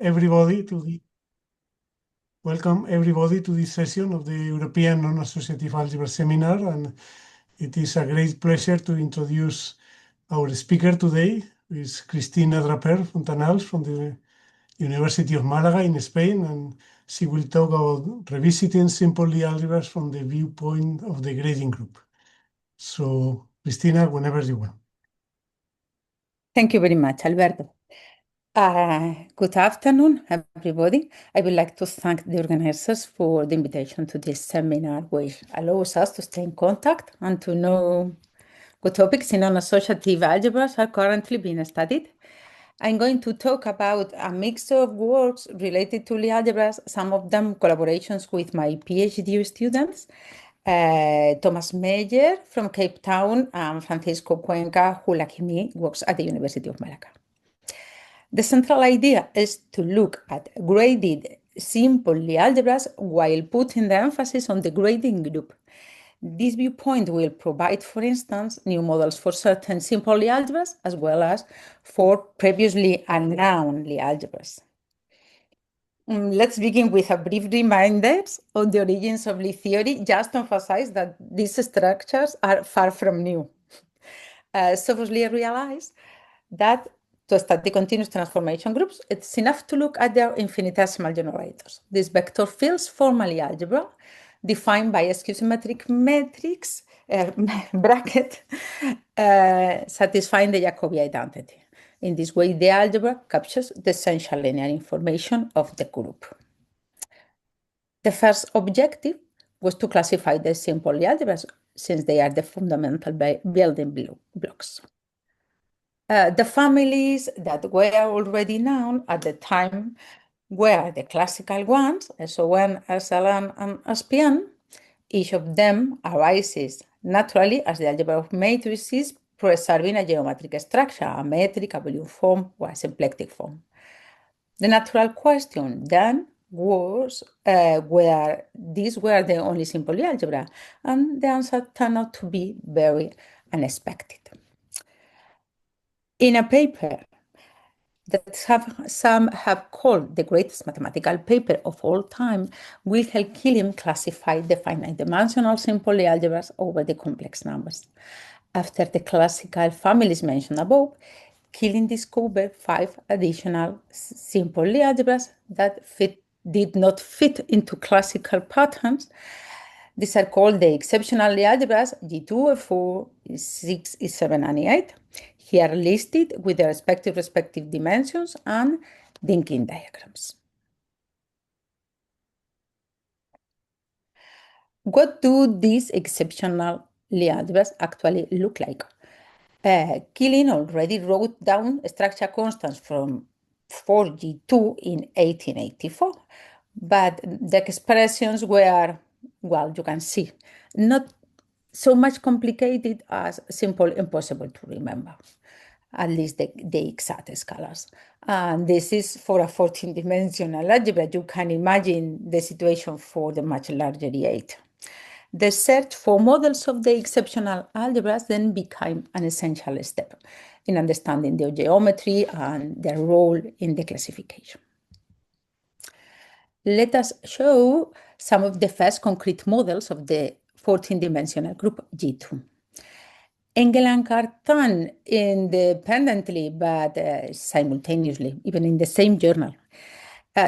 everybody to the welcome everybody to this session of the European Non-Associative Algebra Seminar, and it is a great pleasure to introduce our speaker today, who is Cristina Draper Fontanals from the University of Málaga in Spain, and she will talk about revisiting simple algebras from the viewpoint of the grading group. So, Cristina, whenever you want. Thank you very much, Alberto. Good afternoon, everybody. I would like to thank the organizers for the invitation to this seminar, which allows us to stay in contact and to know what topics in non-associative algebras are currently being studied. I'm going to talk about a mix of works related to algebras, some of them collaborations with my PhD students, Thomas Meyer from Cape Town and Francisco Cuenca, who, like me, works at the University of Málaga. The central idea is to look at graded simple algebras while putting the emphasis on the grading group. This viewpoint will provide, for instance, new models for certain simple algebras as well as for previously unknown algebras. Let's begin with a brief reminder on the origins of Lie theory, just to emphasize that these structures are far from new. Sophus Lie realized that to study continuous transformation groups, it's enough to look at their infinitesimal generators. These vector fields form a algebra defined by a skew-symmetric matrix bracket satisfying the Jacobi identity. In this way, the algebra captures the essential linear information of the group. The first objective was to classify the simple algebras, since they are the fundamental building blocks. The families that were already known at the time were the classical ones, SON, SLN, and SPN. Each of them arises naturally as the algebra of matrices preserving a geometric structure, a metric, a volume form, or a symplectic form. The natural question then was whether these were the only simple algebra, and the answer turned out to be very unexpected. In a paper that some have called the greatest mathematical paper of all time, Wilhelm Killing classified the finite-dimensional simple algebras over the complex numbers. After the classical families mentioned above, Killing discovered 5 additional simple algebras that did not fit into classical patterns. These are called the exceptional algebras G2, E4, E6, E7, and E8. Here listed with their respective dimensions and linking diagrams. What do these exceptional algebras actually look like? Killing already wrote down structure constants from 4G2 in 1884, but the expressions were, well, you can see, not so much complicated as simple, impossible to remember, at least the exact scalars. And this is for a 14-dimensional algebra. You can imagine the situation for the much larger E8. The search for models of the exceptional algebras then became an essential step in understanding their geometry and their role in the classification. Let us show some of the first concrete models of the 14-dimensional group G2. Engel and Cartan, independently but simultaneously, even in the same journal,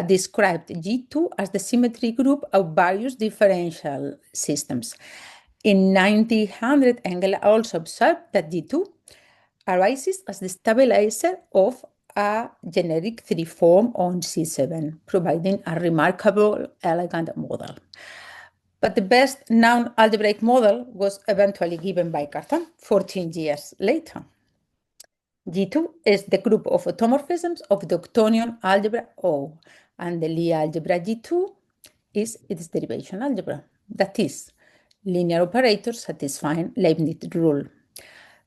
described G2 as the symmetry group of various differential systems. In 1900, Engel also observed that G2 arises as the stabilizer of a generic 3 form on C7, providing a remarkable, elegant model. But the best known algebraic model was eventually given by Cartan 14 years later. G2 is the group of automorphisms of the octonion algebra O, and the Lie algebra G2 is its derivation algebra, that is, linear operators satisfying Leibniz rule.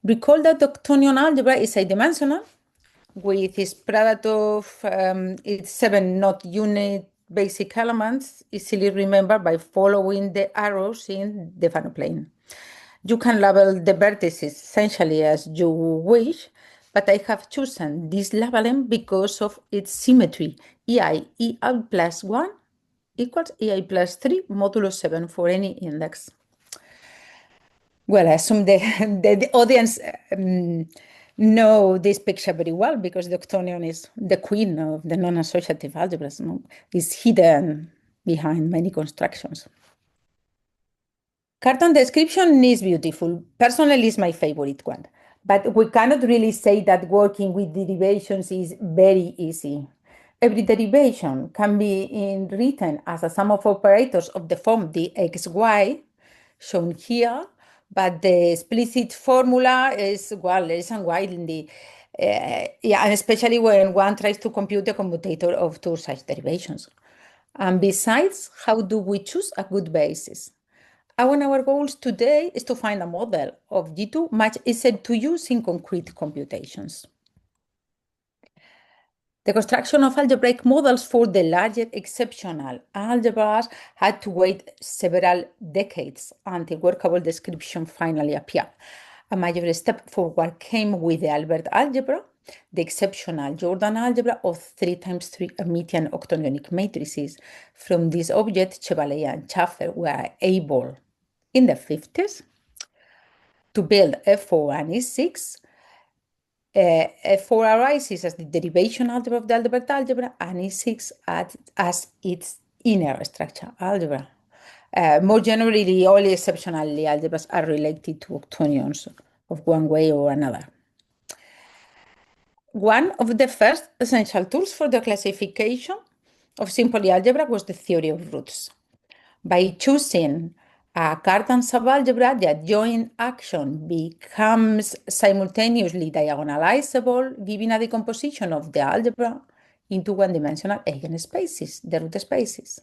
Recall that the octonion algebra is adimensional, with its product of its 7 not unit basic elements, easily remembered by following the arrows in the Fano plane. You can label the vertices essentially as you wish, but I have chosen this labeling because of its symmetry. EI plus 1 equals EI plus 3 modulo 7 for any index. Well, I assume the audience know this picture very well because the octonion is the queen of the non-associative algebras. No? It's hidden behind many constructions. Carton description is beautiful. Personally, it's my favorite one. But we cannot really say that working with derivations is very easy. Every derivation can be written as a sum of operators of the form dxy, shown here, but the explicit formula is, well, isn't widely, yeah, and especially when one tries to compute the commutator of two such derivations. And besides, how do we choose a good basis? One of our goals today is to find a model of G2 much easier to use in concrete computations. The construction of algebraic models for the larger exceptional algebras had to wait several decades until workable description finally appeared. A major step forward came with the Albert algebra, the exceptional Jordan algebra of 3 times 3 Hermitian octonionic matrices. From this object, Chevalier and Schaffer were able, in the 50s, to build F4 and E6. F4 arises as the derivation algebra of the Albert algebra, and E6 as its inner structure algebra. More generally, all exceptional algebras are related to octonions of one way or another. One of the first essential tools for the classification of simple algebra was the theory of roots. By choosing a Cartan subalgebra, the adjoint action becomes simultaneously diagonalizable, giving a decomposition of the algebra into one-dimensional eigenspaces, the root spaces.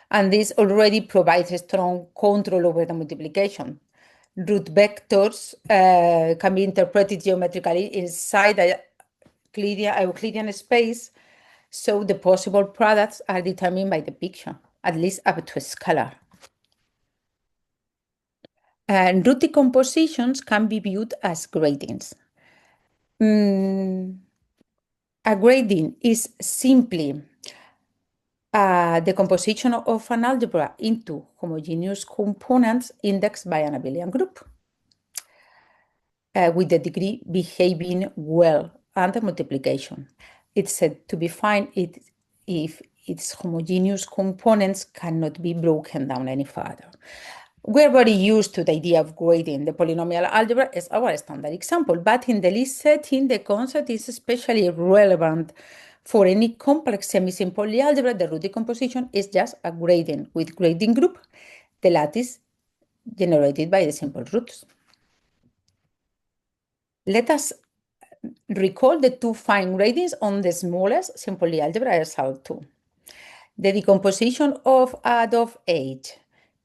And this already provides a strong control over the multiplication. Root vectors can be interpreted geometrically inside a Euclidean space, so the possible products are determined by the picture, at least up to a scalar. And root decompositions can be viewed as gradings. A grading is simply the composition of an algebra into homogeneous components indexed by an abelian group, with the degree behaving well under multiplication. It's said to be fine if its homogeneous components cannot be broken down any further. We're very used to the idea of grading. The polynomial algebra is our standard example, but in the list setting, the concept is especially relevant for any complex semi-simple algebra. The root decomposition is just a grading with grading group, the lattice generated by the simple roots. Let us recall the two fine gradings on the smallest simple algebra SL2. The decomposition of A of H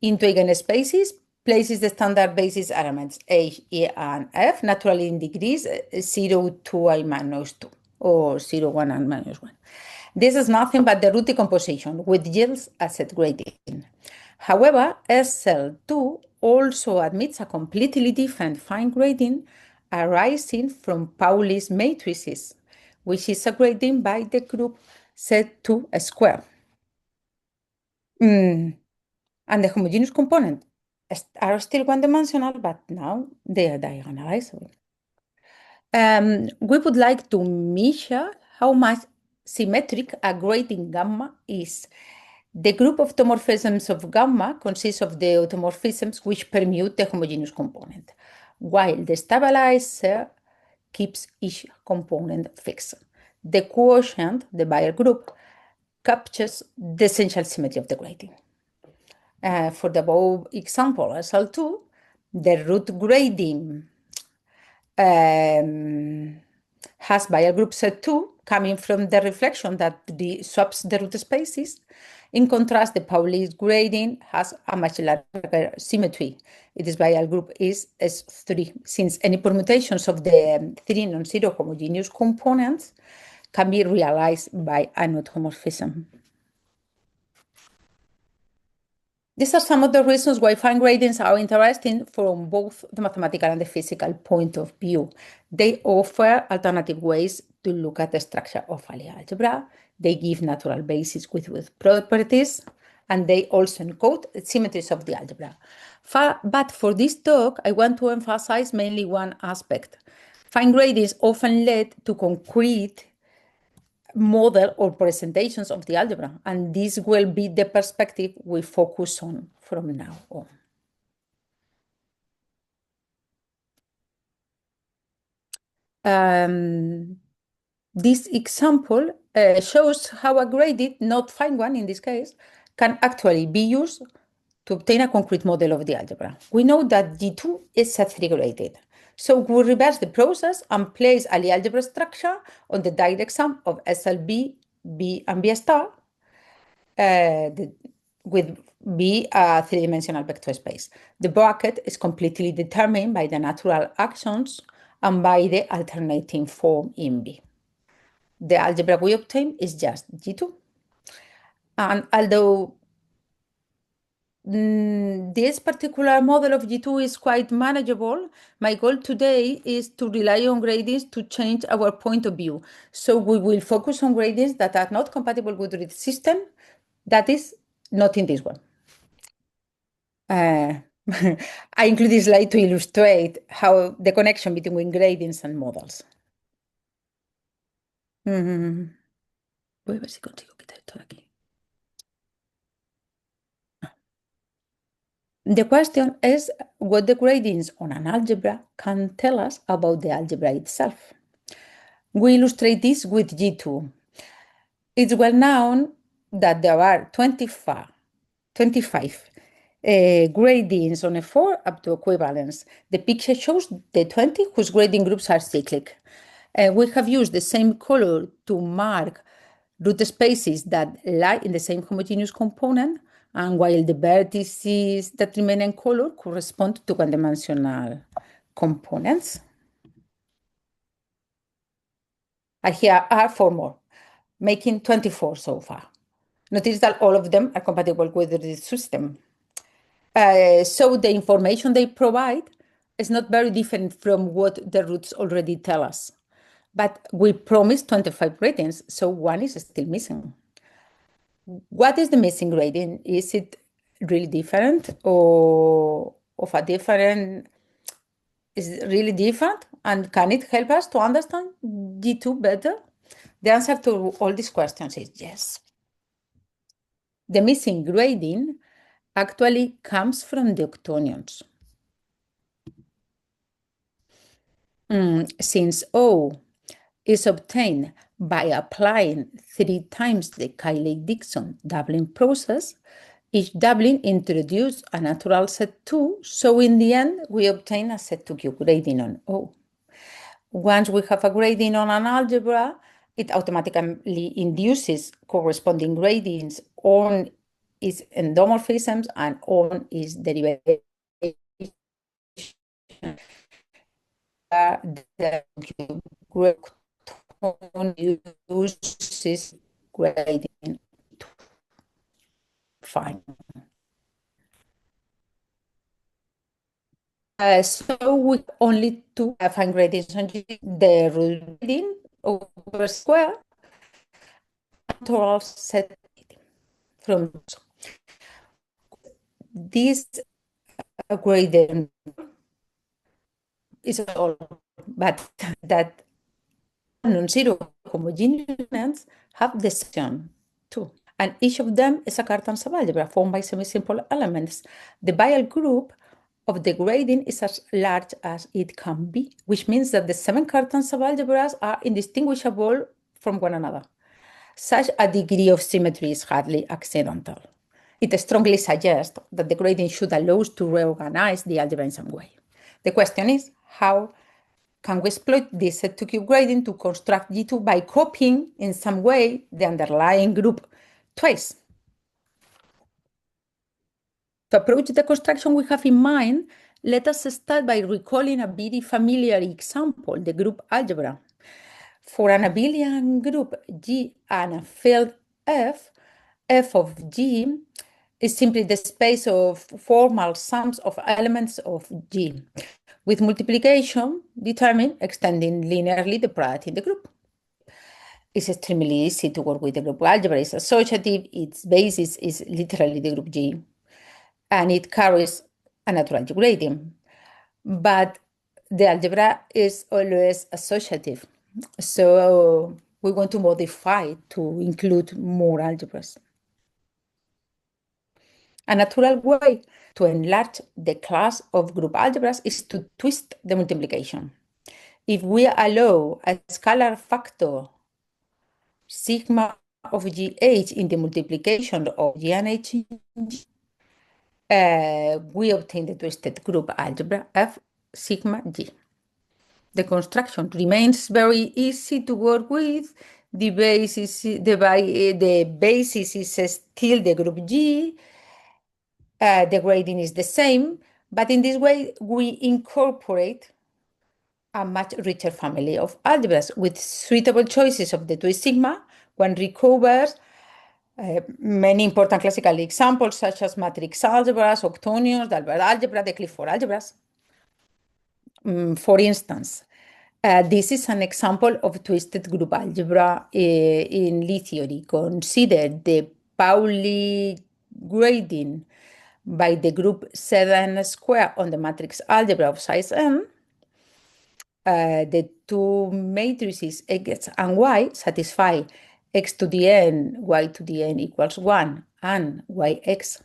into eigenspaces places the standard basis elements H, E, and F naturally in degrees 0, 2, I minus 2, or 0, 1, and minus 1. This is nothing but the root decomposition, which yields a set grading. However, SL2 also admits a completely different fine grading arising from Pauli's matrices, which is a grading by the group Z2 square. And the homogeneous components are still one-dimensional, but now they are diagonalizable. We would like to measure how much symmetric a grading gamma is. The group of automorphisms of gamma consists of the automorphisms which permute the homogeneous component, while the stabilizer keeps each component fixed. The quotient, the Bayer group, captures the essential symmetry of the grading. For the above example, SL2, the root grading has Bayer group Z2 coming from the reflection that swaps the root spaces. In contrast, the Pauli's grading has a much larger symmetry. Its Bayer group is S3, since any permutations of the three non-zero homogeneous components can be realized by an automorphism. These are some of the reasons why fine gradings are interesting from both the mathematical and the physical point of view. They offer alternative ways to look at the structure of a algebra. They give natural bases with properties, and they also encode the symmetries of the algebra. But for this talk, I want to emphasize mainly one aspect. Fine gradings often lead to concrete model or presentations of the algebra, and this will be the perspective we focus on from now on. This example shows how a graded, not fine one in this case, can actually be used to obtain a concrete model of the algebra. We know that G2 is set-3 graded. So we reverse the process and place a Lie algebra structure on the direct sum of SLB, B, and B star, with B a three-dimensional vector space. The bracket is completely determined by the natural actions and by the alternating form in B. The algebra we obtain is just G2. And although this particular model of G2 is quite manageable, my goal today is to rely on gradients to change our point of view. So we will focus on gradients that are not compatible with the system, that is, not in this one. I include this slide to illustrate how the connection between gradients and models. Voy a ver si consigo quitar esto de aquí. The question is what the gradients on an algebra can tell us about the algebra itself. We illustrate this with G2. It's well known that there are 25 gradients on a 4 up to equivalence. The picture shows the 20 whose grading groups are cyclic. We have used the same color to mark root spaces that lie in the same homogeneous component, and while the vertices that remain in color correspond to one-dimensional components. And here are 4 more, making 24 so far. Notice that all of them are compatible with the system. So the information they provide is not very different from what the roots already tell us. But we promised 25 gradings, so one is still missing. What is the missing grading? Is it really different or of a different, is it really different? And can it help us to understand G2 better? The answer to all these questions is yes. The missing grading actually comes from the octonions. Since O is obtained by applying 3 times the Cayley-Dickson doubling process, each doubling introduced a natural set 2, so in the end, we obtain a set 2Q grading on O. Once we have a grading on an algebra, it automatically induces corresponding gradings on its endomorphisms and on its derivation. The uses grading fine. So with only 2 fine gradients on G, the root grading over square total set from this gradient is all, but that non-zero homogeneous have the same too. And each of them is a Cartan subalgebra formed by semi-simple elements. The Weyl group of the grading is as large as it can be, which means that the 7 Cartan subalgebras are indistinguishable from one another. Such a degree of symmetry is hardly accidental. It strongly suggests that the grading should allow us to reorganize the algebra in some way. The question is, how can we exploit this set 2Q grading to construct G2 by copying in some way the underlying group twice? To approach the construction we have in mind, let us start by recalling a very familiar example, the group algebra. For an abelian group G and a field F, f of G is simply the space of formal sums of elements of G, with multiplication determined extending linearly the product in the group. It's extremely easy to work with the group algebra. It's associative, its basis is literally the group G, and it carries a natural gradient. But the algebra is always associative. So we want to modify it to include more algebras. A natural way to enlarge the class of group algebras is to twist the multiplication. If we allow a scalar factor sigma of GH in the multiplication of G and H in G, we obtain the twisted group algebra of sigma G. The construction remains very easy to work with. The basis is still the group G. The grading is the same, but in this way, we incorporate a much richer family of algebras with suitable choices of the twist sigma. One recovers many important classical examples such as matrix algebras, octonions, the Albert algebra, the Clifford algebras. For instance, this is an example of twisted group algebra in Lie theory. Consider the Pauli grading by the group Zn square on the matrix algebra of size n. The two matrices x and y satisfy x to the n, y to the n equals 1, and yx,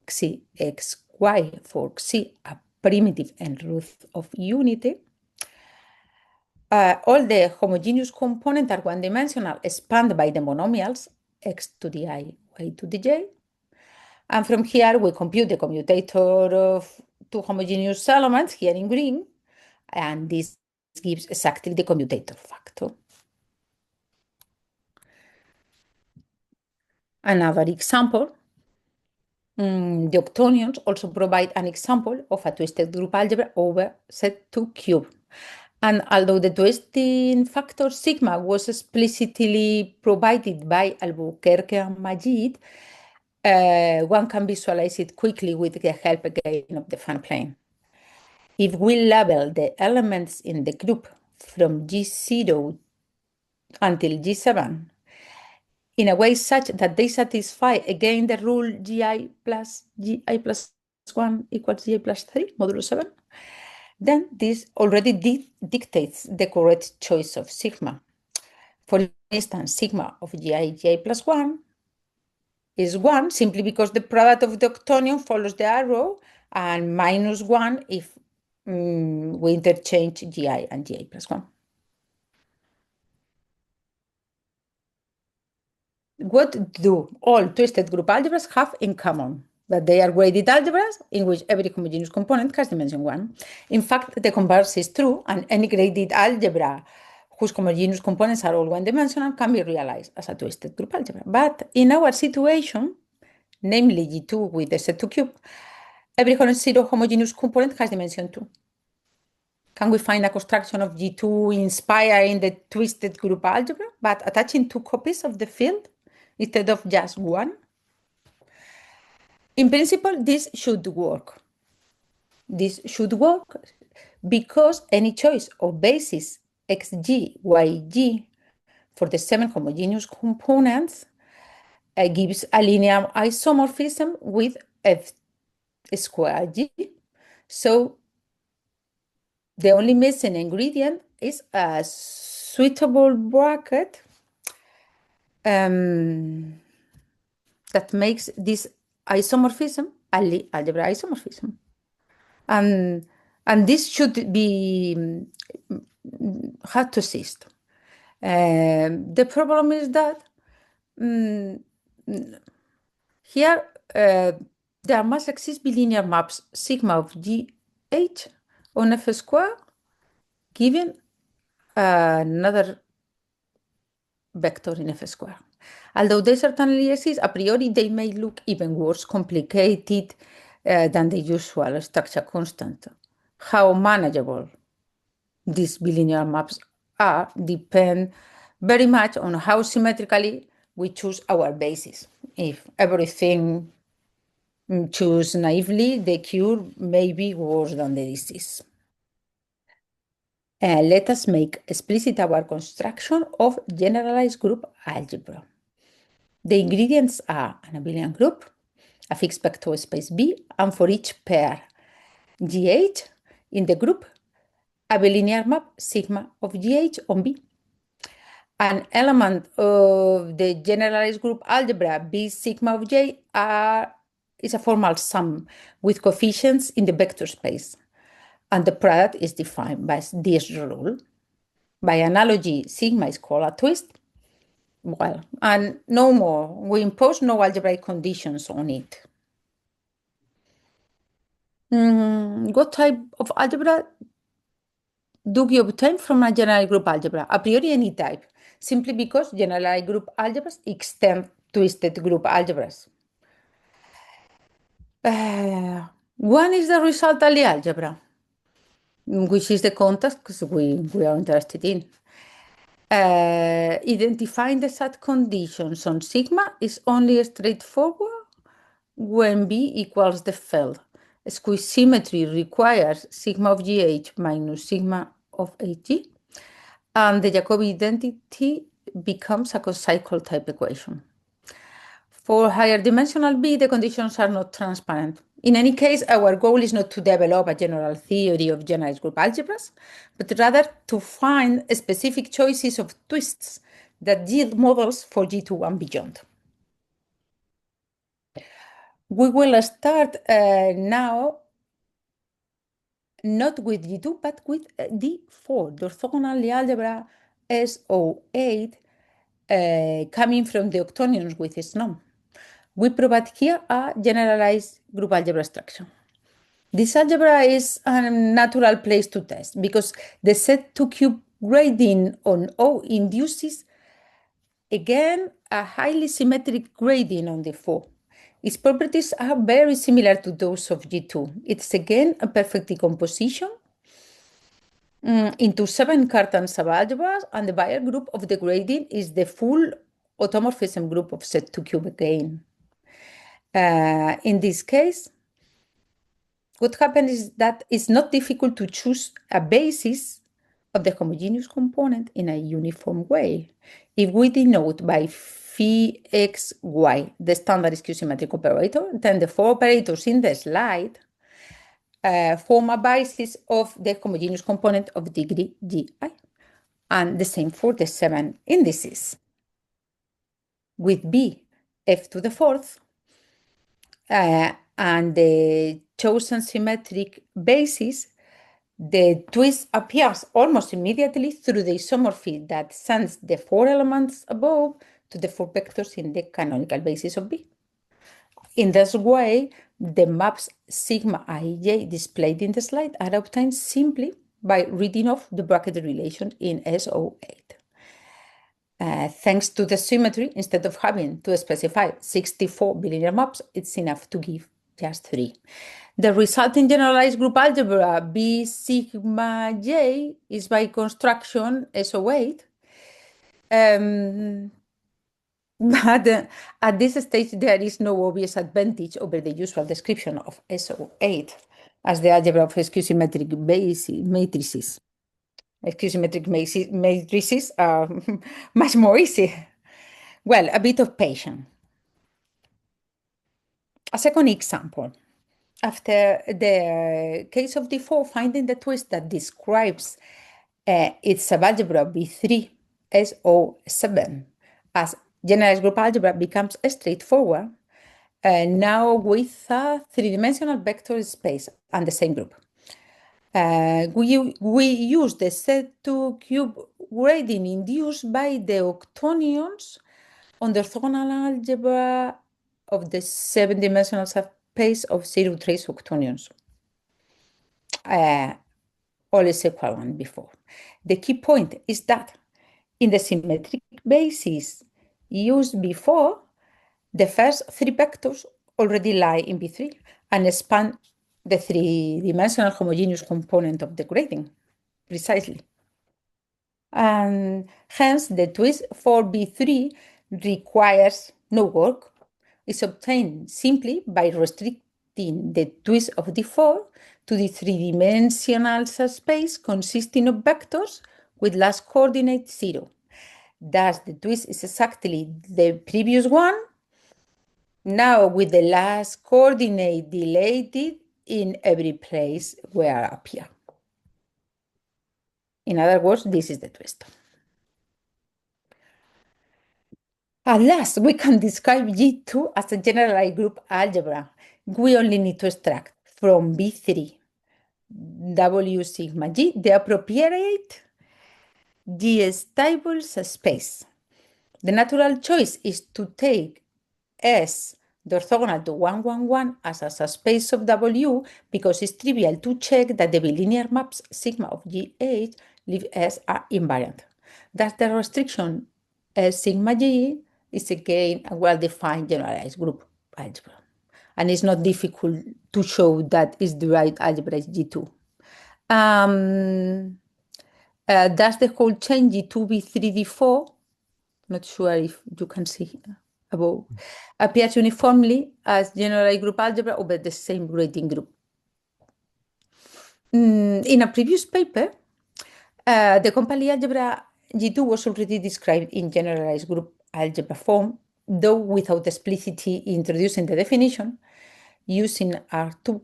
xy, xy for xy, a primitive and root of unity. All the homogeneous components are one-dimensional, spanned by the monomials x to the I, y to the j. And from here, we compute the commutator of two homogeneous elements here in green, and this gives exactly the commutator factor. Another example, the octonions also provide an example of a twisted group algebra over Z2 cube. And although the twisting factor sigma was explicitly provided by Albuquerque and Majid, one can visualize it quickly with the help again of the fan plane. If we label the elements in the group from G0 until G7 in a way such that they satisfy again the rule Gi plus 1 equals Gi plus 3 modulo 7, then this already dictates the correct choice of sigma. For instance, sigma of Gi plus 1 is 1 simply because the product of the octonion follows the arrow, and minus 1 if we interchange Gi and Gi plus 1. What do all twisted group algebras have in common? That they are graded algebras in which every homogeneous component has dimension 1. In fact, the converse is true, and any graded algebra whose homogeneous components are all one-dimensional can be realized as a twisted group algebra. But in our situation, namely G2 with the Z2 cube, every zero homogeneous component has dimension 2. Can we find a construction of G2 inspiring the twisted group algebra, but attaching two copies of the field instead of just one? In principle, this should work. This should work because any choice of basis xg, yg for the 7 homogeneous components gives a linear isomorphism with f squared g. So the only missing ingredient is a suitable bracket that makes this isomorphism a Lie algebra isomorphism. And this should be hard to exist. The problem is that here there must exist bilinear maps sigma of GH on F square given another vector in F square. Although they certainly exist, a priori they may look even worse complicated than the usual structure constant. How manageable these bilinear maps are depend very much on how symmetrically we choose our basis. if everything choose naively, the cure may be worse than the disease. Let us make explicit our construction of generalized group algebra. The ingredients are an abelian group, a fixed vector space B, and for each pair GH in the group, a bilinear map sigma of GH on B. An element of the generalized group algebra B sigma of J is a formal sum with coefficients in the vector space. And the product is defined by this rule. By analogy, sigma is called a twist. Well, and no more. We impose no algebraic conditions on it. What type of algebra do we obtain from a generalized group algebra? A priori, any type, simply because generalized group algebras extend twisted group algebras. One is the resultant Lie algebra, which is the context because we are interested in. Identifying the set conditions on sigma is only straightforward when B equals the field. Squeeze symmetry requires sigma of GH minus sigma of HG, and the Jacobi identity becomes a cocycle type equation. For higher dimensional B, the conditions are not transparent. In any case, our goal is not to develop a general theory of generalized group algebras, but rather to find specific choices of twists that yield models for G2 and beyond. We will start now not with G2, but with D4, the orthogonal Lie algebra SO8, coming from the octonions with its norm. We provide here a generalized group algebra structure. This algebra is a natural place to test because the set2 grading on O induces, again, a highly symmetric grading on the 4. Its properties are very similar to those of G2. It's again a perfect decomposition into 7 Cartan subalgebras, and the Bayer group of the grading is the full automorphism group of set2 again. In this case, what happens is that it's not difficult to choose a basis of the homogeneous component in a uniform way. If we denote by phi x, y, the standard skew-symmetric operator, then the 4 operators in the slide form a basis of the homogeneous component of degree gi. And the same for the 7 indices. With b, f to the 4th, and the chosen symmetric basis, the twist appears almost immediately through the isomorphy that sends the 4 elements above to the 4 vectors in the canonical basis of B. In this way, the maps sigma ij displayed in the slide are obtained simply by reading off the bracketed relation in SO8. Thanks to the symmetry, instead of having to specify 64 bilinear maps, it's enough to give just 3. The resulting generalized group algebra B sigma j is by construction SO8. But at this stage, there is no obvious advantage over the usual description of SO8 as the algebra of skew-symmetric matrices. Skew-symmetric matrices are much more easy. Well, a bit of patience. A second example. After the case of D4, finding the twist that describes its subalgebra B3 SO7 as generalized group algebra becomes straightforward, now with a 3-dimensional vector space and the same group. We use the set2 grading induced by the octonions on the orthogonal algebra of the 7-dimensional subspace of 0 trace octonions. All is equal one before. The key point is that in the symmetric basis used before, the first 3 vectors already lie in B3 and span the 3-dimensional homogeneous component of the grading, precisely. And hence, the twist for B3 requires no work is obtained simply by restricting the twist of D4 to the three-dimensional subspace consisting of vectors with last coordinate 0. Thus, the twist is exactly the previous one, now with the last coordinate deleted in every place where it appears. In other words, this is the twist. At last, we can describe G2 as a generalized group algebra. We only need to extract from B3 W sigma G the appropriate G-stable subspace. The natural choice is to take S the orthogonal to 1, 1, 1 as a subspace of W because it's trivial to check that the bilinear maps sigma of GH leave S are invariant. Thus, the restriction S sigma G is again a well-defined generalized group algebra. And it's not difficult to show that it's the right algebra is G2. That's the whole chain G2, B3, D4. Not sure if you can see above. Appears uniformly as generalized group algebra over the same grading group. In a previous paper, the company algebra G2 was already described in generalized group algebra form, though without explicitly introducing the definition, using R2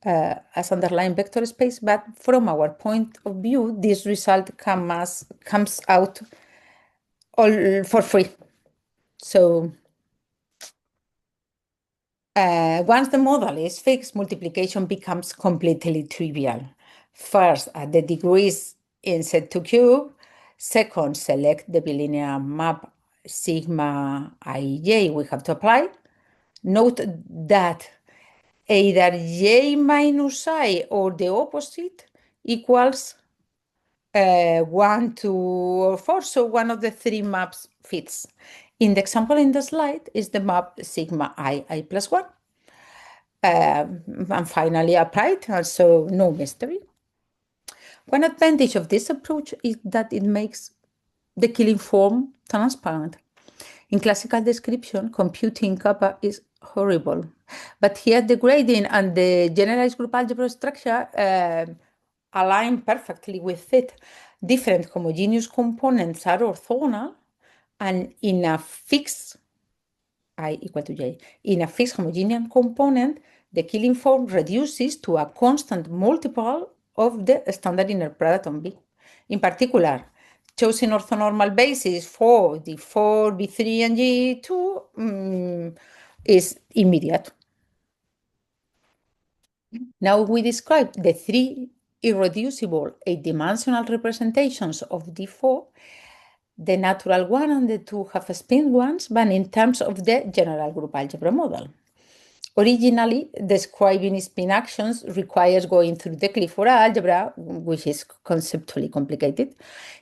as underlying vector space, but from our point of view, this result comes out all for free. So once the model is fixed, multiplication becomes completely trivial. First, add the degrees in Z2 cube. Second, select the bilinear map sigma ij we have to apply. Note that either j minus I or the opposite equals 1, 2, or 4, so one of the three maps fits. In the example in the slide is the map sigma I plus 1. And finally applied, also no mystery. One advantage of this approach is that it makes the killing form transparent. In classical description, computing kappa is horrible. But here the grading and the generalized group algebra structure align perfectly with it. Different homogeneous components are orthogonal, and in a fixed I equal to j, in a fixed homogeneous component, the killing form reduces to a constant multiple of the standard inner product on B. In particular, choosing orthonormal basis for the 4, B3, and G2 is immediate. Now we describe the three irreducible 8-dimensional representations of D4. The natural one and the two half-spin ones, but in terms of the general group algebra model. Originally, describing spin actions requires going through the Clifford algebra, which is conceptually complicated.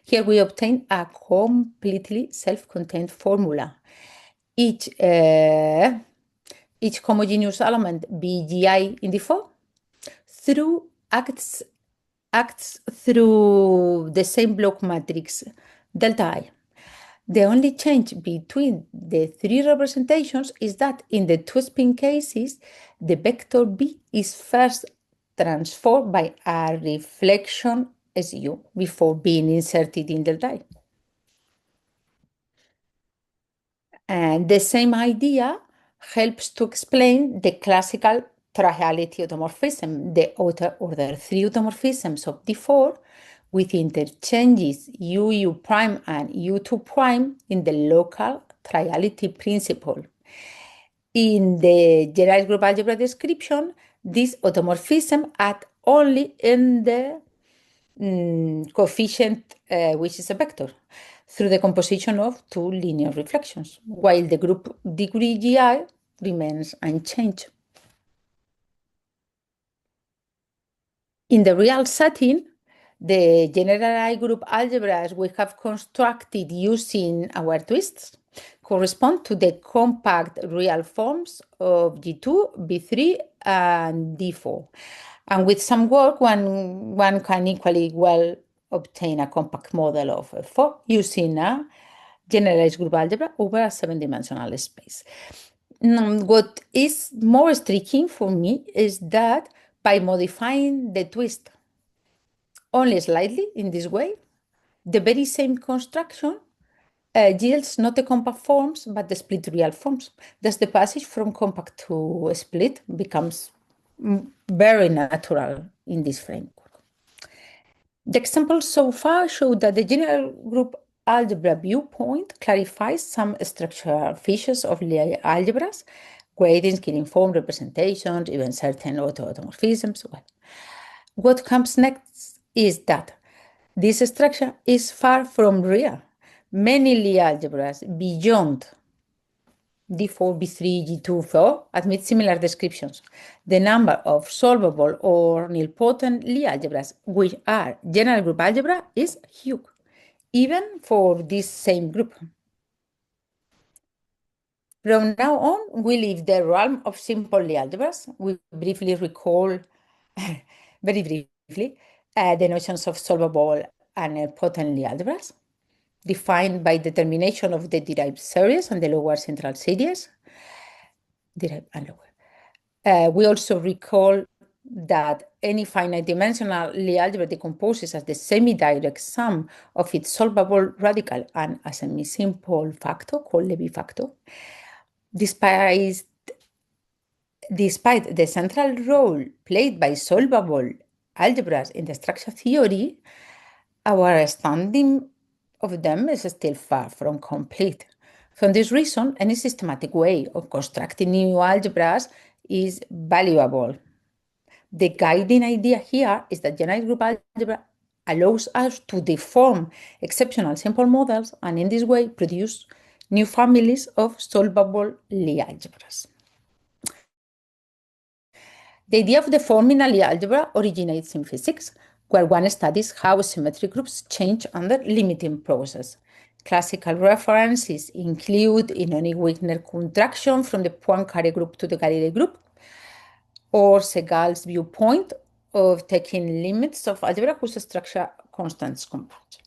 Here we obtain a completely self-contained formula. Each homogeneous element, BGI in D4, acts through the same block matrix delta I. The only change between the three representations is that in the two spin cases, the vector B is first transformed by a reflection SU before being inserted in delta I. And the same idea helps to explain the classical triality automorphism, the order 3 automorphisms of D4 with interchanges UU prime and U2 prime in the local triality principle. In the generalized group algebra description, this automorphism acts only in the coefficient, which is a vector, through the composition of two linear reflections, while the group degree GI remains unchanged. In the real setting, the generalized group algebras we have constructed using our twists correspond to the compact real forms of G2, B3, and D4. And with some work, one can equally well obtain a compact model of F4 using a generalized group algebra over a 7-dimensional space. What is more striking for me is that by modifying the twist only slightly in this way, the very same construction yields not the compact forms, but the split real forms. Thus, the passage from compact to split becomes very natural in this framework. The examples so far show that the general group algebra viewpoint clarifies some structural features of linear algebras, gradings, giving form, representations, even certain automorphisms. Well, what comes next is that this structure is far from real. Many Lie algebras beyond D4, B3, G2, 4 admit similar descriptions. The number of solvable or nilpotent Lie algebras, which are general group algebra, is huge, even for this same group. From now on, we leave the realm of simple Lie algebras. We briefly recall, very briefly, the notions of solvable and nilpotent Lie algebras, defined by determination of the derived series and the lower central series. Derived and lower. We also recall that any finite dimensional Lie algebra decomposes as the semi-direct sum of its solvable radical and a semi-simple factor called Levy factor. Despite the central role played by solvable algebras in the structure theory, our understanding of them is still far from complete. For this reason, any systematic way of constructing new algebras is valuable. The guiding idea here is that generalized group algebra allows us to deform exceptional simple models and in this way produce new families of solvable Lie algebras. The idea of deforming a Lie algebra originates in physics, where one studies how symmetric groups change under limiting process. Classical references include Inoni-Wigner contraction from the Poincaré group to the Galilei group, or Segal's viewpoint of taking limits of algebra whose structure constants converge.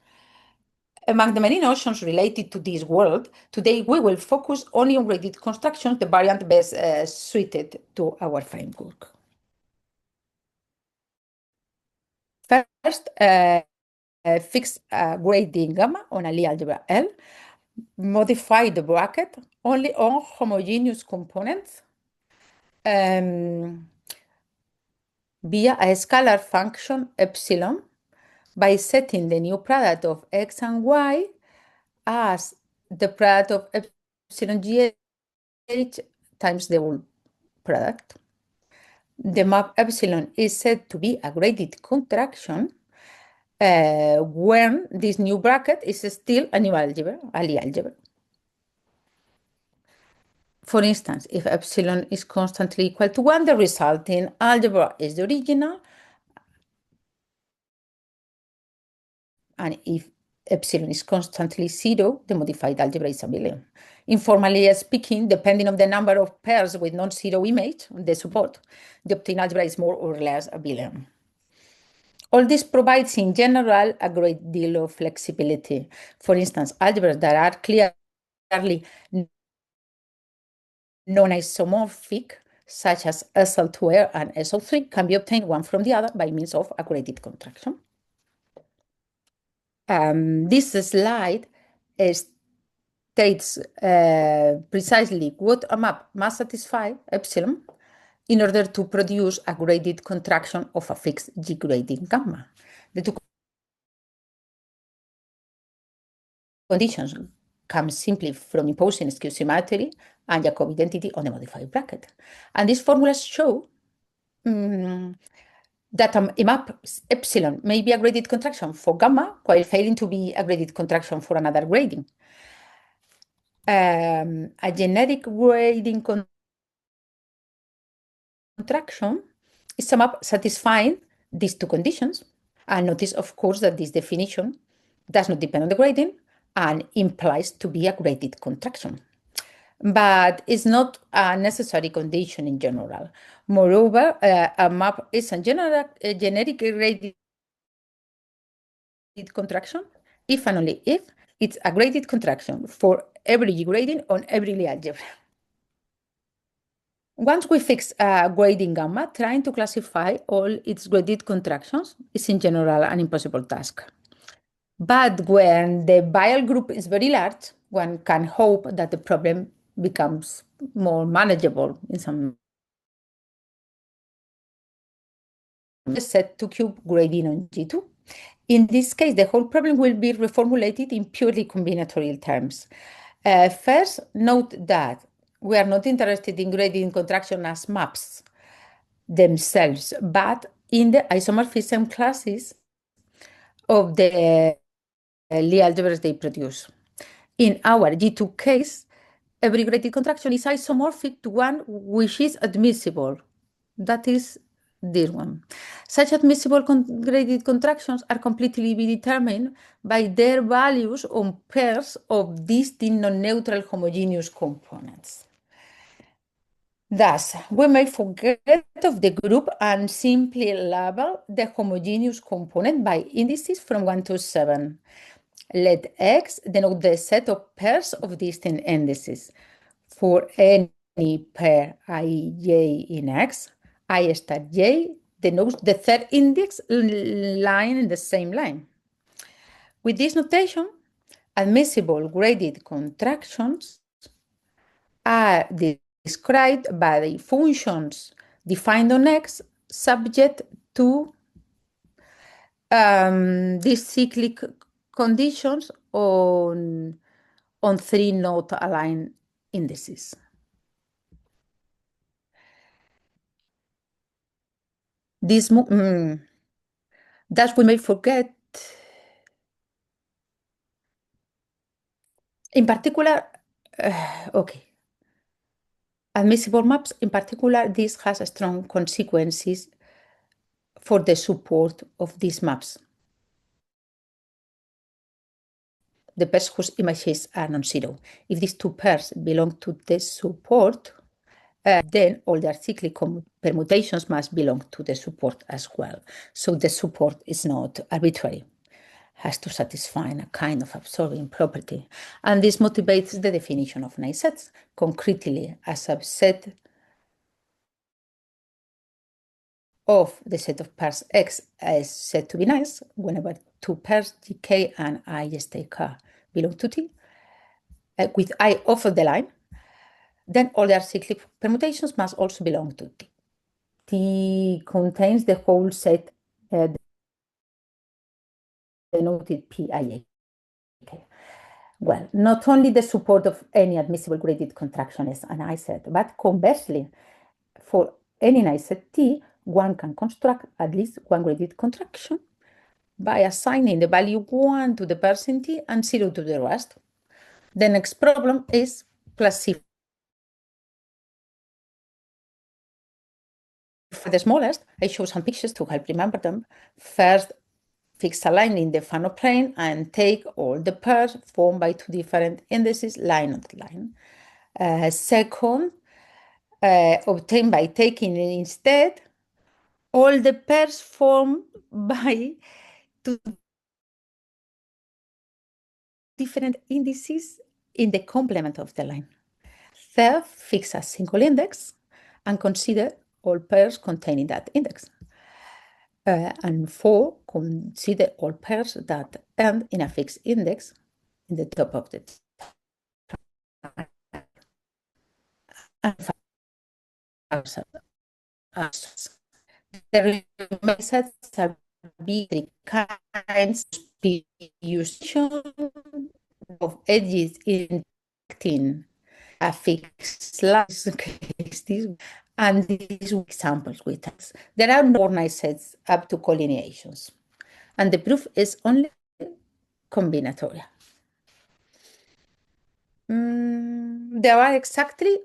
Among the many notions related to this world, today we will focus only on graded constructions, the variant best suited to our framework. First, fix grading gamma on a Lie algebra L, modify the bracket only on homogeneous components via a scalar function epsilon by setting the new product of x and y as the product of epsilon gh times the whole product. The map epsilon is said to be a graded contraction when this new bracket is still a new algebra, a Lie algebra. For instance, if epsilon is constantly equal to 1, the resulting algebra is the original. And if epsilon is constantly 0, the modified algebra is abelian. Informally speaking, depending on the number of pairs with non-zero image, the support, the obtained algebra is more or less abelian. All this provides, in general, a great deal of flexibility. For instance, algebras that are clearly non-isomorphic, such as SL2R and SL3, can be obtained one from the other by means of a graded contraction. This slide states precisely what a map must satisfy epsilon in order to produce a graded contraction of a fixed G grading gamma. The two conditions come simply from imposing skew symmetry and Jacobi identity on the modified bracket. And these formulas show that a map epsilon may be a graded contraction for gamma while failing to be a graded contraction for another grading. A generic grading contraction is a map satisfying these two conditions. And notice, of course, that this definition does not depend on the grading and implies to be a graded contraction. But it's not a necessary condition in general. Moreover, a map is a generic graded contraction if and only if it's a graded contraction for every grading on every Lie algebra. Once we fix a grading gamma, trying to classify all its graded contractions is in general an impossible task. But when the Weyl group is very large, one can hope that the problem becomes more manageable in some set to cube grading on G2. In this case, the whole problem will be reformulated in purely combinatorial terms. First, note that we are not interested in grading contraction as maps themselves, but in the isomorphism classes of the Lie algebras they produce. In our G2 case, every graded contraction is isomorphic to one which is admissible. That is this one. Such admissible graded contractions are completely determined by their values on pairs of distinct non-neutral homogeneous components. Thus, we may forget of the group and simply label the homogeneous component by indices from 1 to 7. Let X denote the set of pairs of distinct indices. For any pair ij in X, I star j denotes the third index lying in the same line. With this notation, admissible graded contractions are described by the functions defined on X subject to these cyclic conditions on three not aligned indices. Thus we may forget, in particular, admissible maps, in particular, this has strong consequences for the support of these maps. The pairs whose images are non-zero. If these two pairs belong to the support, then all their cyclic permutations must belong to the support as well. So the support is not arbitrary, has to satisfy a kind of absorbing property. And this motivates the definition of nice sets, concretely a subset of the set of pairs X is said to be nice whenever two pairs GK and I stay K belong to T, with I off of the line, then all their cyclic permutations must also belong to T. T contains the whole set denoted Pij. Okay. Well, not only the support of any admissible graded contraction is a nice set, but conversely, for any nice set T, one can construct at least one graded contraction by assigning the value 1 to the pairs in T and 0 to the rest. The next problem is classify for the smallest. I show some pictures to help remember them. First, fix a line in the Fano plane and take all the pairs formed by two different indices line on line. Second, obtain by taking instead all the pairs formed by two different indices in the complement of the line. Third, fix a single index and consider all pairs containing that index. And four, consider all pairs that end in a fixed index in the top of the and the remaining sets are big kinds of edges in a fixed slice and these examples with us. There are more nice sets up to collineations, and the proof is only combinatorial. There are exactly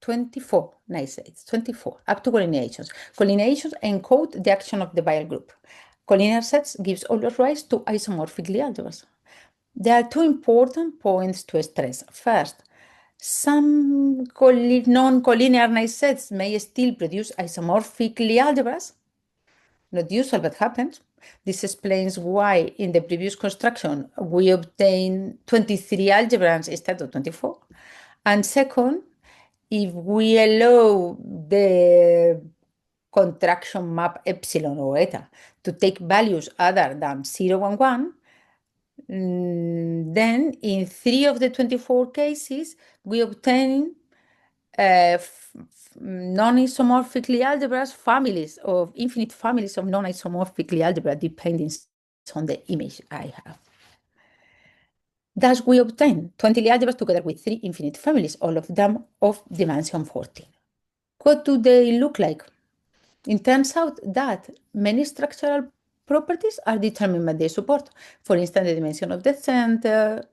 24 nice sets, 24 up to collineations. Collineations encode the action of the Weyl group. Collinear sets gives always rise to isomorphic Lie algebras. There are two important points to stress. First, some non-collinear nice sets may still produce isomorphic Lie algebras. Not usual, but happens. This explains why in the previous construction we obtained 23 algebras instead of 24. And second, if we allow the contraction map epsilon or eta to take values other than 0 and 1, then in 3 of the 24 cases, we obtain non-isomorphically algebras, families of infinite families of non-isomorphically algebra depending on the image I have. Thus, we obtain 20 Lie algebras together with 3 infinite families, all of them of dimension 14. What do they look like? It turns out that many structural properties are determined by their support. For instance, the dimension of the center,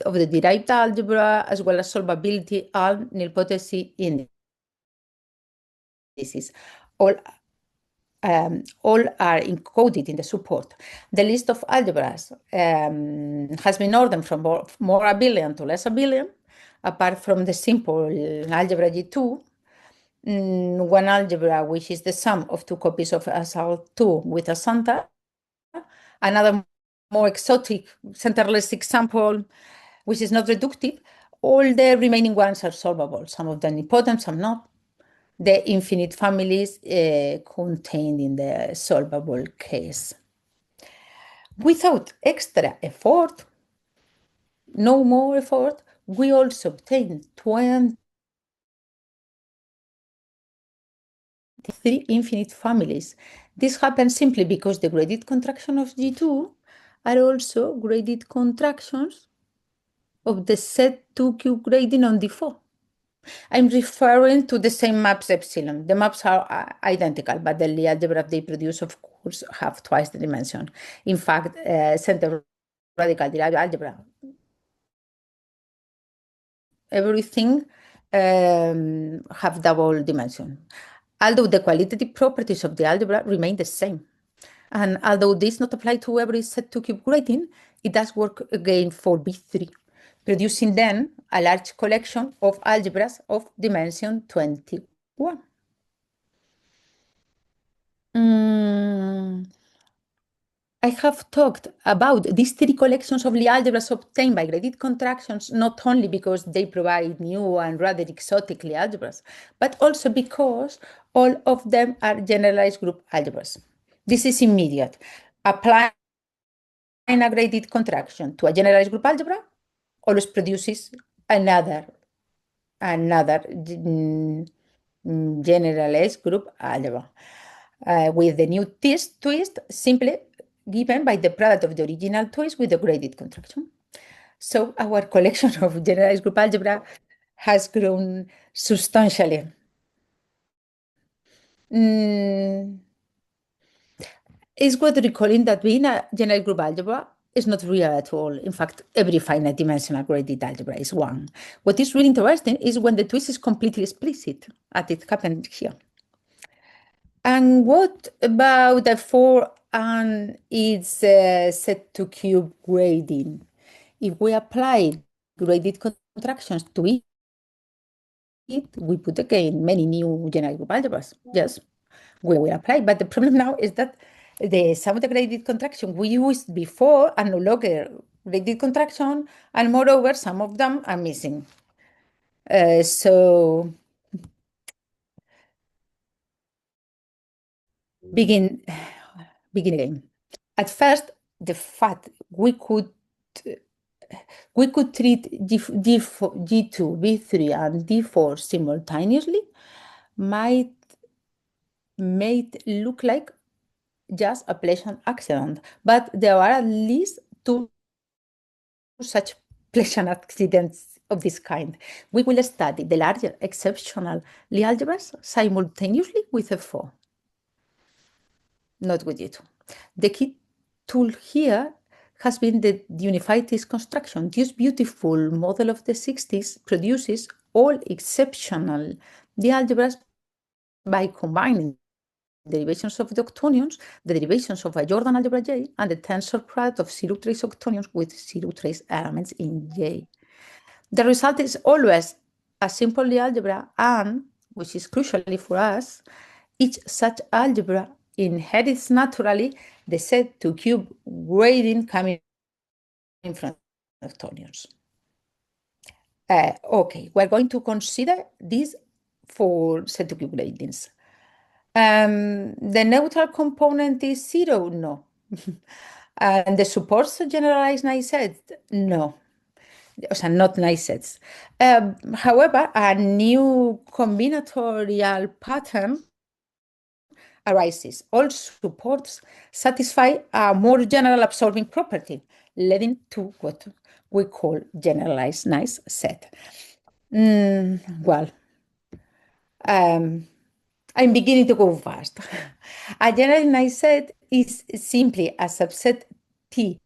of the derived algebra, as well as solvability and nilpotency indices. All are encoded in the support. The list of algebras has been ordered from more abelian to less abelian, apart from the simple algebra G2. One algebra, which is the sum of 2 copies of SL2 with a center. Another more exotic centerless example, which is not reductive. All the remaining ones are solvable. Some of them nilpotent, some not. The infinite families contained in the solvable case. Without extra effort, no more effort, we also obtain 23 infinite families. This happens simply because the graded contraction of G2 are also graded contractions of the set 2 cube grading on D4. I'm referring to the same maps epsilon. The maps are identical, but the Lie algebra they produce, of course, have twice the dimension. In fact, center radical derived algebra, everything have double dimension. Although the qualitative properties of the algebra remain the same. And although this not apply to every set 2 cube grading, it does work again for B3, producing then a large collection of algebras of dimension 21. I have talked about these 3 collections of Lie algebras obtained by graded contractions not only because they provide new and rather exotic Lie algebras, but also because all of them are generalized group algebras. This is immediate. Applying a graded contraction to a generalized group algebra always produces another generalized group algebra with the new twist simply given by the product of the original twist with the graded contraction. So our collection of generalized group algebra has grown substantially. It's worth recalling that being a generalized group algebra is not real at all. In fact, every finite dimensional graded algebra is 1. What is really interesting is when the twist is completely explicit, as it happened here. And what about the 4 and its set 2 cube grading? If we apply graded contractions to it, we put again many new generalized group algebras. Yes, we will apply. But the problem now is that the sum of the graded contraction we used before are no longer graded contraction, and moreover, some of them are missing. So begin again. At first, the fact we could treat G2, B3, and D4 simultaneously might look like just a pleasant accident, but there are at least 2 such pleasant accidents of this kind. We will study the larger exceptional Lie algebras simultaneously with F4, not with G2. The key tool here has been the unified Tits construction. This beautiful model of the 60s produces all exceptional Lie algebras by combining derivations of the octonions, the derivations of a Jordan algebra J, and the tensor product of zero trace octonions with zero trace elements in J. The result is always a simple Lie algebra, and, which is crucially for us, each such algebra inherits naturally the set 2 cube grading coming from octonions. Okay, we're going to consider this for set to cube gradings. The neutral component is 0? No. And the supports generalized nice set? No. Not nice sets. However, a new combinatorial pattern arises. All supports satisfy a more general absorbing property, leading to what we call generalized nice set. Well, I'm beginning to go fast. A generalized nice set is simply a subset T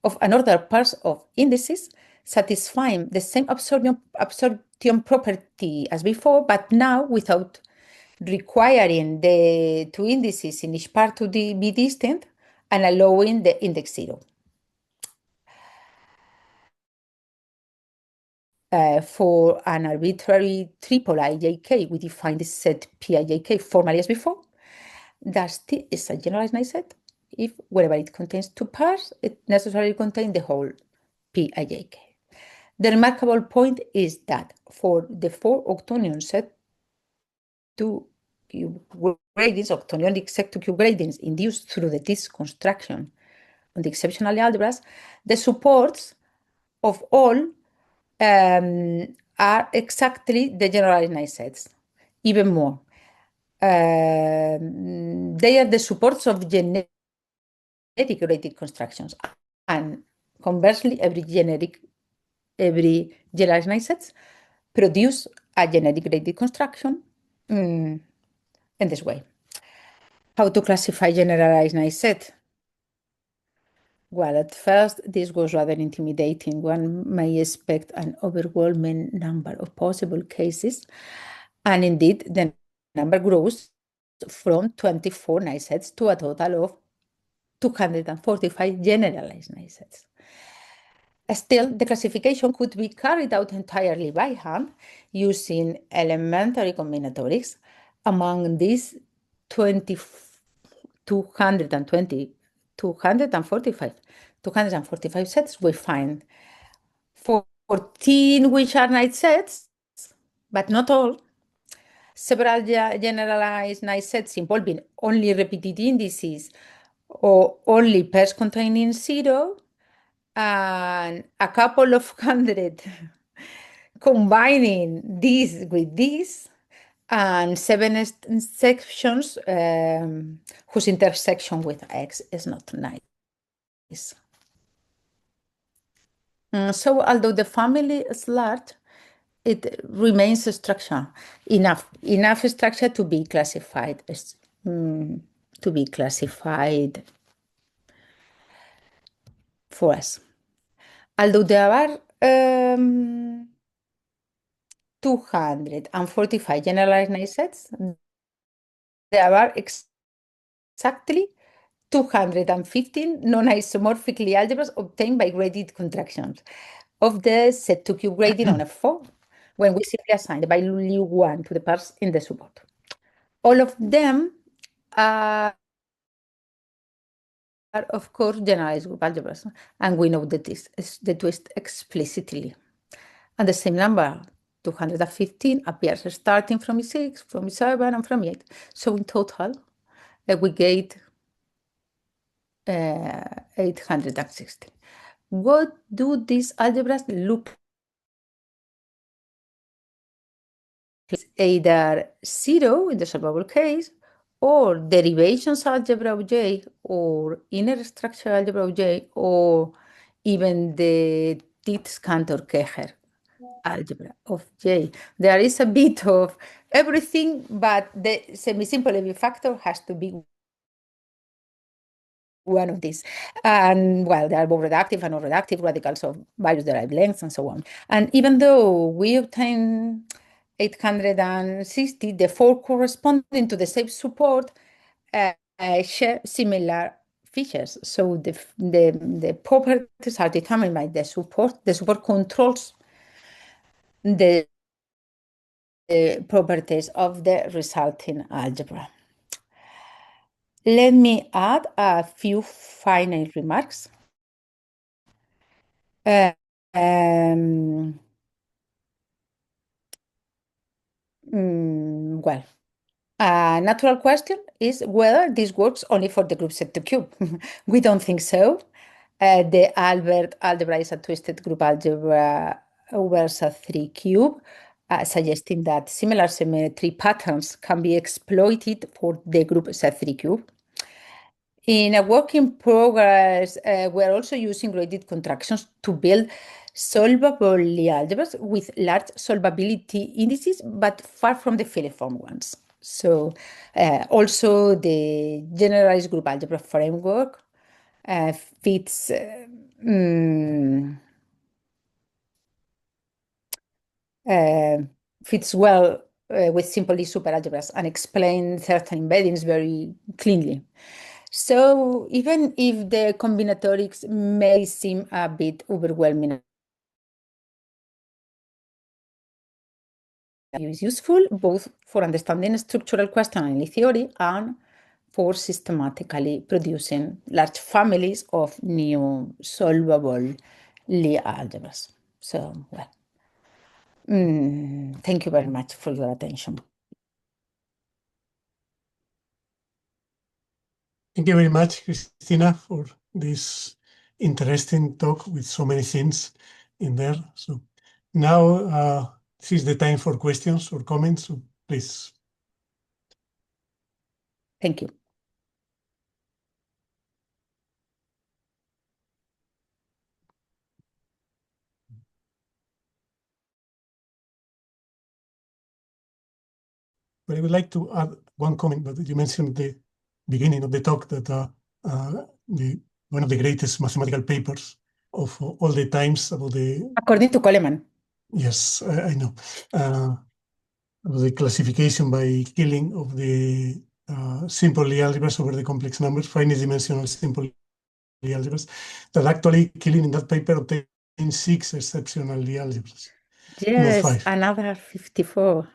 of another pairs of indices satisfying the same absorption property as before, but now without requiring the two indices in each part to be distant and allowing the index 0. For an arbitrary triple ijk, we define the set Pijk formally as before. Thus, T is a generalized nice set if wherever it contains two pairs, it necessarily contains the whole Pijk. The remarkable point is that for the four octonion set to cube gradings, octonionic set to cube gradings induced through the Tits construction on the exceptional algebras, the supports of all are exactly the generalized nice sets, even more. They are the supports of generic graded constructions, and conversely, every generalized nice sets produce a generic graded construction in this way. How to classify generalized nice set? Well, at first, this was rather intimidating. One may expect an overwhelming number of possible cases, and indeed, the number grows from 24 nice sets to a total of 245 generalized nice sets. Still, the classification could be carried out entirely by hand using elementary combinatorics. Among these 245 sets, we find 14 which are nice sets, but not all. Several generalized nice sets involving only repeated indices or only pairs containing 0, and a couple of hundred combining this with this, and 7 sections whose intersection with X is not nice. So although the family is large, it remains a structure, enough structure to be classified for us. Although there are 245 generalized nice sets, there are exactly 215 non-isomorphically algebras obtained by graded contractions of the set to cube grading on F4, when we simply assign the value 1 to the pairs in the support. All of them are, of course, generalized group algebras, and we know that this is the twist explicitly. And the same number, 215, appears starting from E6, from E7, and from E8. So in total, we get 860. What do these algebras look like? Either 0 in the solvable case, or derivations algebra of J, or inner structure algebra of J, or even the Tits Cantor-Kecher algebra of J. There is a bit of everything, but the semi-simple every factor has to be one of these. And well, there are both reductive and non-reductive radicals of various derived lengths and so on. And even though we obtain 860, the four corresponding to the same support share similar features. So the properties are determined by the support. The support controls the properties of the resulting algebra. Let me add a few final remarks. Uh, um, well, a natural question is whether this works only for the group set to cube. We don't think so. The Albert algebra is a twisted group algebra over a 3 cube, suggesting that similar symmetry patterns can be exploited for the group set 3 cube. In a work in progress, we're also using graded contractions to build solvable algebras with large solvability indices, but far from the filiform ones. So also the generalized group algebra framework fits uh, fits well with simple superalgebras and explains certain embeddings very cleanly. So even if the combinatorics may seem a bit overwhelming, it is useful both for understanding structural question and theory and for systematically producing large families of new solvable Lie algebras. So, well, thank you very much for your attention. Thank you very much, Cristina, for this interesting talk with so many things in there. So now this is the time for questions or comments. So please. Thank you. But I would like to add one comment that you mentioned at the beginning of the talk that one of the greatest mathematical papers of all the times about the According to Coleman. yes, I know about the classification by killing of the simple Lie algebras over the complex numbers, finite dimensional simple Lie algebras, that actually killing in that paper obtained 6 exceptional Lie algebras, not Yes, 5. another 54.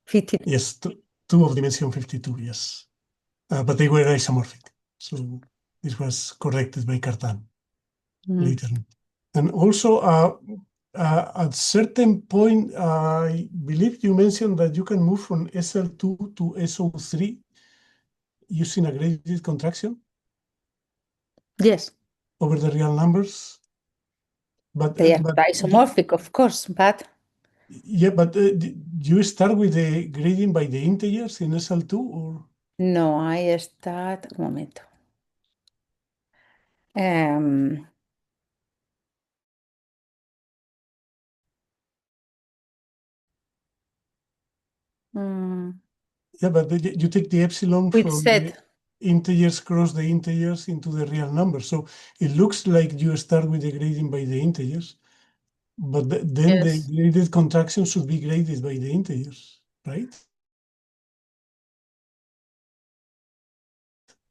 50. Yes, two of dimension 52, yes. But they were isomorphic. So this was corrected by Cartan later. And also, at certain point, I believe you mentioned that you can move from SL2 to SO3 using a graded contraction Yes, over the real numbers. But, they are isomorphic, of course, but yeah, but do you start with the gradient by the integers in SL2 or? no, I start, un momento. Um, mm, Yeah, but you take the epsilon which from the set? integers cross the integers into the real number. So it looks like you start with the gradient by the integers, but then the Yes, graded contraction should be graded by the integers, right?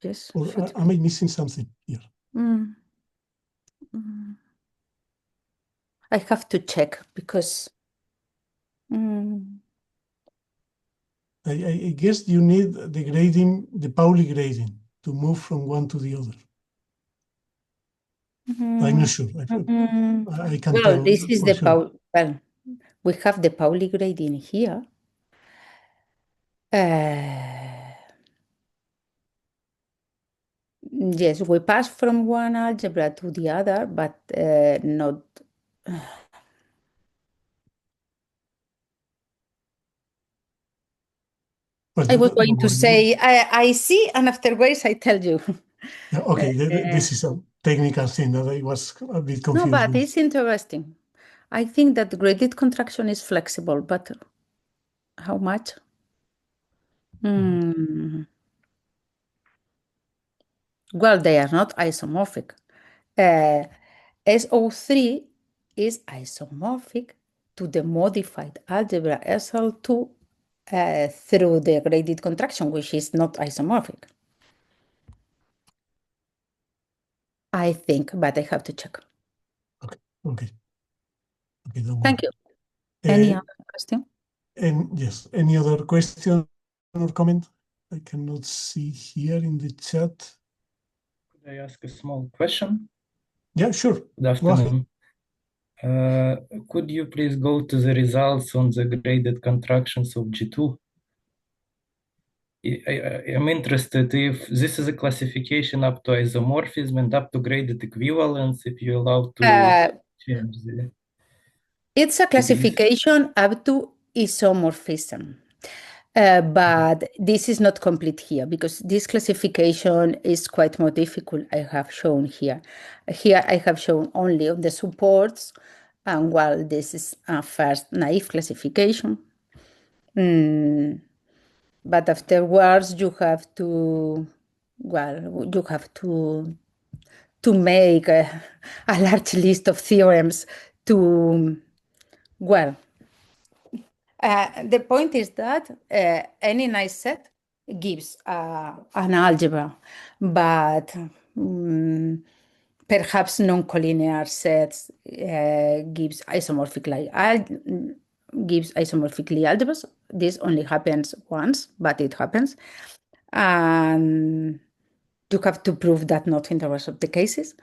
yes. Or am I missing something here? Mm, mm. I have to check because mm, I guess you need the gradient, the Pauli gradient, to move from one to the other. I'm not sure. I can't well, tell this is for the sure. well, we have the Pauli gradient here. Yes, we pass from one algebra to the other, but not. Well, I was going don't to worry. say, I see, and afterwards I tell you. Yeah, okay, this is a technical thing that I was a bit No, confused but with. it's interesting. I think that graded contraction is flexible, but how much? Hmm. Well, they are not isomorphic. SO3 is isomorphic to the modified algebra SL2 through the graded contraction, which is not isomorphic. I think, but I have to check. Okay, okay, okay, don't worry. Thank you. Any Uh, other question? and yes, any other question or comment? I cannot see here in the chat. Could I ask a small question? Yeah, sure. Good Go ahead. afternoon. Uh, could you please go to the results on the graded contractions of G2? I'm interested if this is a classification up to isomorphism and up to graded equivalence, if you allow to Uh, change the it's a degrees. classification up to isomorphism. But this is not complete here because this classification is quite more difficult. I have shown here. Here I have shown only on the supports, and while this is a first naive classification, but afterwards you have to, well, you have to make a large list of theorems to, well, the point is that any nice set gives an algebra, but perhaps non-collinear sets gives isomorphically algebras. This only happens once, but it happens, and you have to prove that not in the rest of the cases.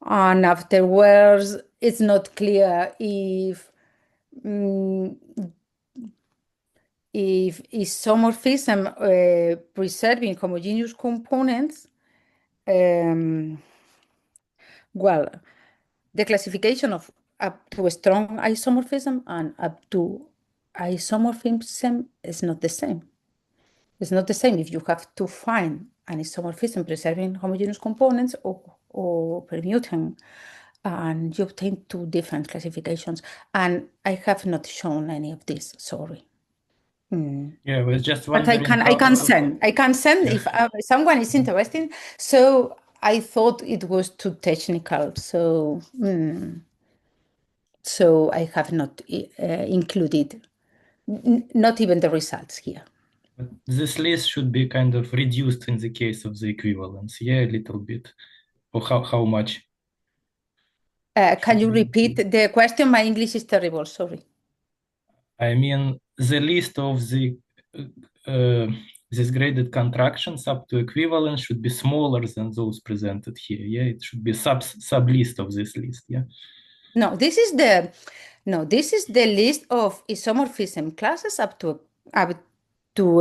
And afterwards, it's not clear if isomorphism preserving homogeneous components, well, the classification of up to a strong isomorphism and up to isomorphism is not the same. It's not the same if you have to find an isomorphism preserving homogeneous components or permuting, and you obtain two different classifications. And I have not shown any of this, sorry. Yeah, I was just But wondering I how. can send. I can send Yeah. if someone is interested. So I thought it was too technical. So I have not included, not even the results here. But this list should be kind of reduced in the case of the equivalence, yeah, a little bit. Or how much? Can Should you be repeat included? the question? My English is terrible. Sorry. I mean, the list of the these graded contractions up to equivalence should be smaller than those presented here. Yeah, it should be sub list of this list. Yeah. No, this is the list of isomorphism classes up to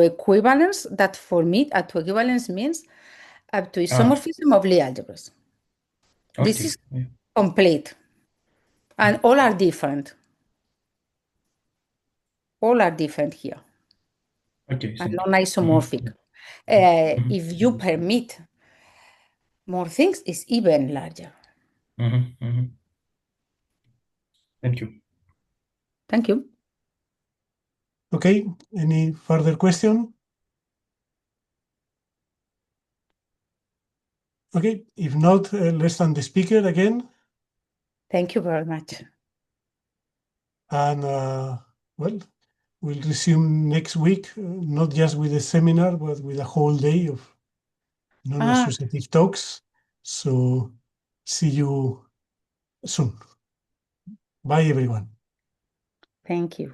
equivalence. That for me, up to equivalence means up to Ah, isomorphism of Lie algebras. This okay. is Yeah. complete, and all are different. All are different here, Okay, and thank you. non-isomorphic. If you Understood. permit more things, it's even larger. Thank you. Thank you. Okay, any further question? Okay, if not, let's thank the speaker again. Thank you very much. And well, we'll resume next week, not just with a seminar, but with a whole day of Ah, non-associative talks. So see you soon. Bye, everyone. thank you.